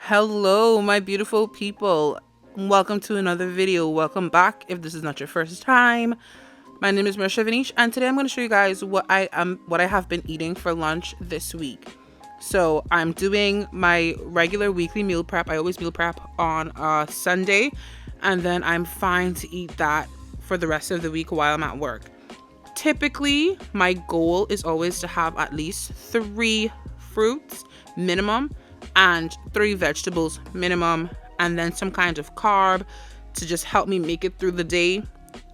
Hello, my beautiful people. Welcome to another video. Welcome back if this is not your first time. My name is Marisha Veneish, and today I'm going to show you guys what I have been eating for lunch this week. So I'm doing my regular weekly meal prep. I always meal prep on Sunday, and then I'm fine to eat that for the rest of the week while I'm at work. Typically, my goal is always to have at least 3 fruits minimum and 3 vegetables minimum, and then some kind of carb to just help me make it through the day,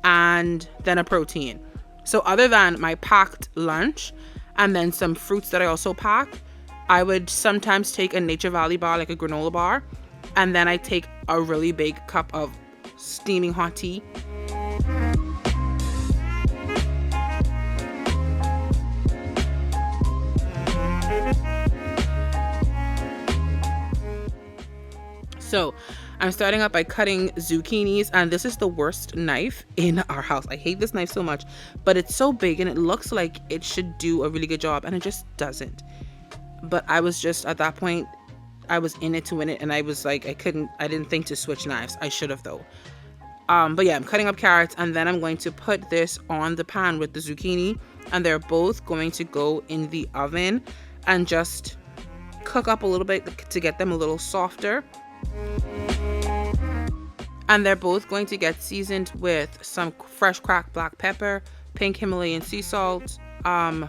and then a protein. So other than my packed lunch and then some fruits that I also pack, I would sometimes take a Nature Valley bar, like a granola bar, and then I take a really big cup of steaming hot tea. So I'm starting out by cutting zucchinis, and this is the worst knife in our house. I hate this knife so much, but it's so big and it looks like it should do a really good job, and it just doesn't. But I was just at that point, I was in it to win it, and I was like, I didn't think to switch knives. I should have though. But yeah, I'm cutting up carrots, and then I'm going to put this on the pan with the zucchini, and they're both going to go in the oven and just cook up a little bit to get them a little softer. And they're both going to get seasoned with some fresh cracked black pepper, pink Himalayan sea salt. I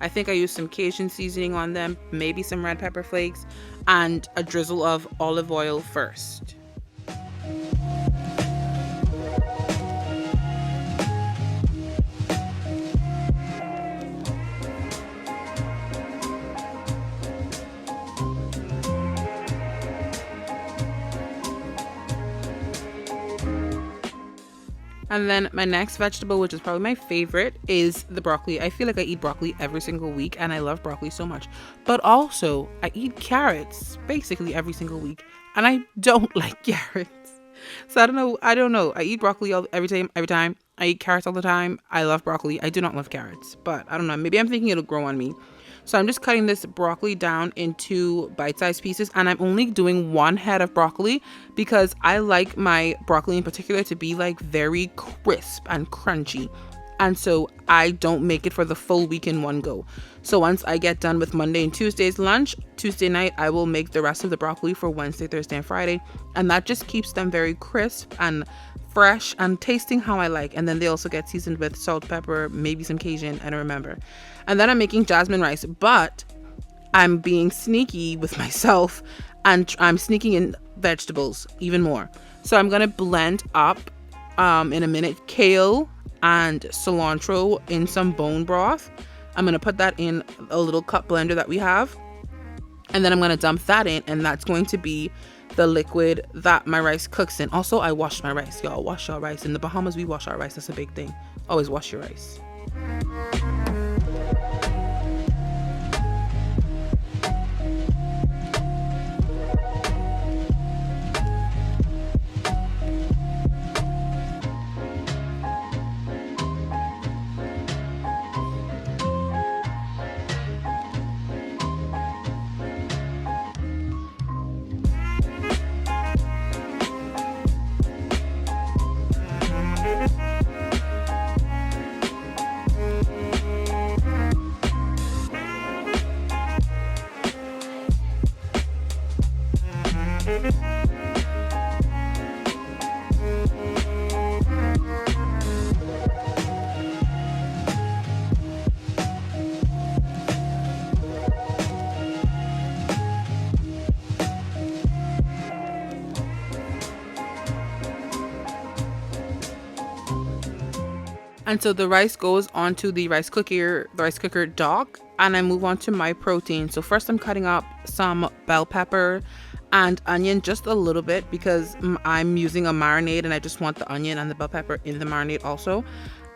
think I used some Cajun seasoning on them, maybe some red pepper flakes, and a drizzle of olive oil first. And then my next vegetable, which is probably my favorite, is the broccoli. I feel like I eat broccoli every single week, and I love broccoli so much. But also, I eat carrots basically every single week, and I don't like carrots. So I don't know. I eat broccoli every time. I eat carrots all the time. I love broccoli. I do not love carrots, but I don't know. Maybe I'm thinking it'll grow on me. So I'm just cutting this broccoli down into bite-sized pieces, and I'm only doing 1 head of broccoli because I like my broccoli in particular to be like very crisp and crunchy. And so I don't make it for the full week in one go. So once I get done with Monday and Tuesday's lunch, Tuesday night, I will make the rest of the broccoli for Wednesday, Thursday, and Friday. And that just keeps them very crisp and fresh and tasting how I like. And then they also get seasoned with salt, pepper, maybe some Cajun, I don't remember. And then I'm making jasmine rice, but I'm being sneaky with myself, and I'm sneaking in vegetables even more. So I'm going to blend up in a minute kale and cilantro in some bone broth. I'm going to put that in a little cup blender that we have, and then I'm going to dump that in, and that's going to be the liquid that my rice cooks in. Also, I wash my rice, y'all. Wash your rice. In the Bahamas, we wash our rice. That's a big thing. Always wash your rice. And so the rice goes onto the rice cooker dock, and I move on to my protein. So first I'm cutting up some bell pepper and onion, just a little bit, because I'm using a marinade and I just want the onion and the bell pepper in the marinade also.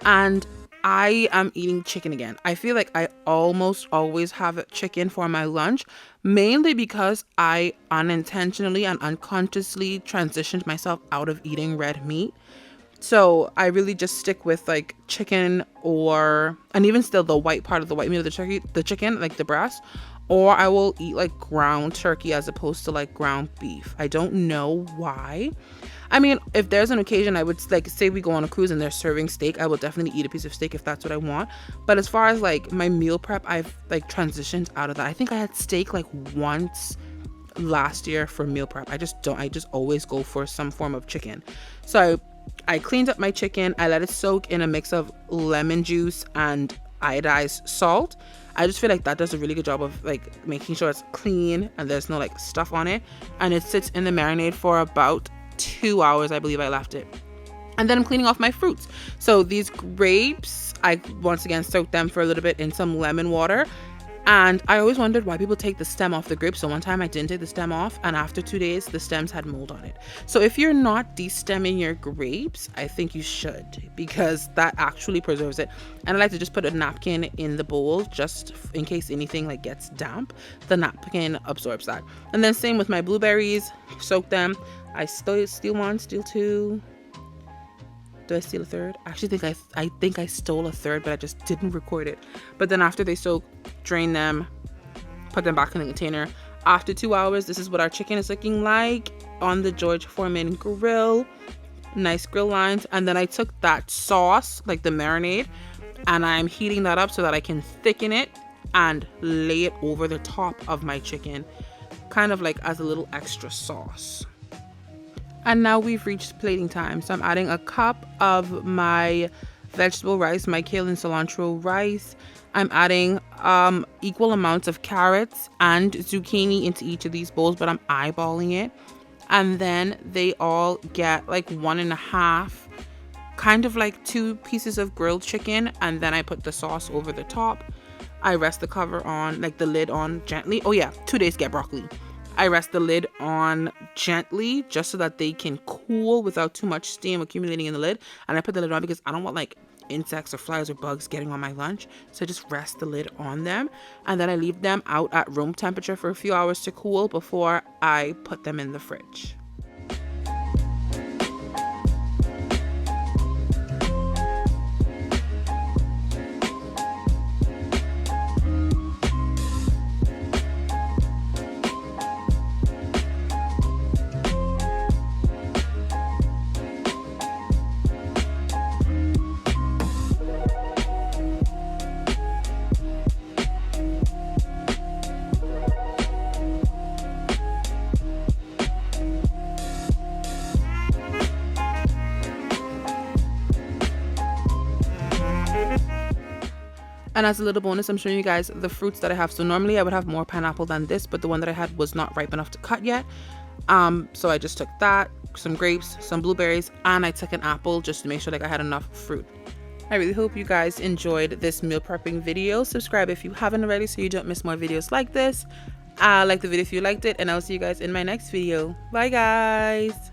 And I am eating chicken again. I feel like I almost always have chicken for my lunch, mainly because I unintentionally and unconsciously transitioned myself out of eating red meat. So I really just stick with like chicken, and even still the white part of the white meat of the chicken, like the breast, or I will eat like ground turkey as opposed to like ground beef. I don't know why. I mean, if there's an occasion, I would like say we go on a cruise and they're serving steak, I will definitely eat a piece of steak if that's what I want. But as far as like my meal prep, I've like transitioned out of that. I think I had steak like once last year for meal prep. I just always go for some form of chicken. So I cleaned up my chicken. I let it soak in a mix of lemon juice and iodized salt. I just feel like that does a really good job of like making sure it's clean and there's no like stuff on it. And it sits in the marinade for about 2 hours, I believe I left it. And then I'm cleaning off my fruits. So these grapes, I once again soaked them for a little bit in some lemon water. And I always wondered why people take the stem off the grapes. So one time I didn't take the stem off, and after 2 days, the stems had mold on it. So if you're not de-stemming your grapes, I think you should, because that actually preserves it. And I like to just put a napkin in the bowl just in case anything like gets damp. The napkin absorbs that. And then same with my blueberries, soak them. I steal one, steal two. Do I steal a third? I actually think I stole a third, but I just didn't record it. But then after they soak, drain them, put them back in the container. After 2 hours, this is what our chicken is looking like on the George Foreman grill. Nice grill lines. And then I took that sauce, like the marinade, and I'm heating that up so that I can thicken it and lay it over the top of my chicken, kind of like as a little extra sauce. And now we've reached plating time. So I'm adding a cup of my vegetable rice, my kale and cilantro rice. I'm adding equal amounts of carrots and zucchini into each of these bowls, but I'm eyeballing it. And then they all get like 1.5, kind of like 2 pieces of grilled chicken. And then I put the sauce over the top. I rest the cover on, like the lid on gently. Oh yeah, 2 days get broccoli. I rest the lid on gently just so that they can cool without too much steam accumulating in the lid. And I put the lid on because I don't want like insects or flies or bugs getting on my lunch. So I just rest the lid on them. And then I leave them out at room temperature for a few hours to cool before I put them in the fridge. And as a little bonus, I'm showing you guys the fruits that I have. So normally I would have more pineapple than this, but the one that I had was not ripe enough to cut yet. So I just took that, some grapes, some blueberries, and I took an apple just to make sure like I had enough fruit. I really hope you guys enjoyed this meal prepping video. Subscribe if you haven't already so you don't miss more videos like this. Like the video if you liked it, and I'll see you guys in my next video. Bye guys.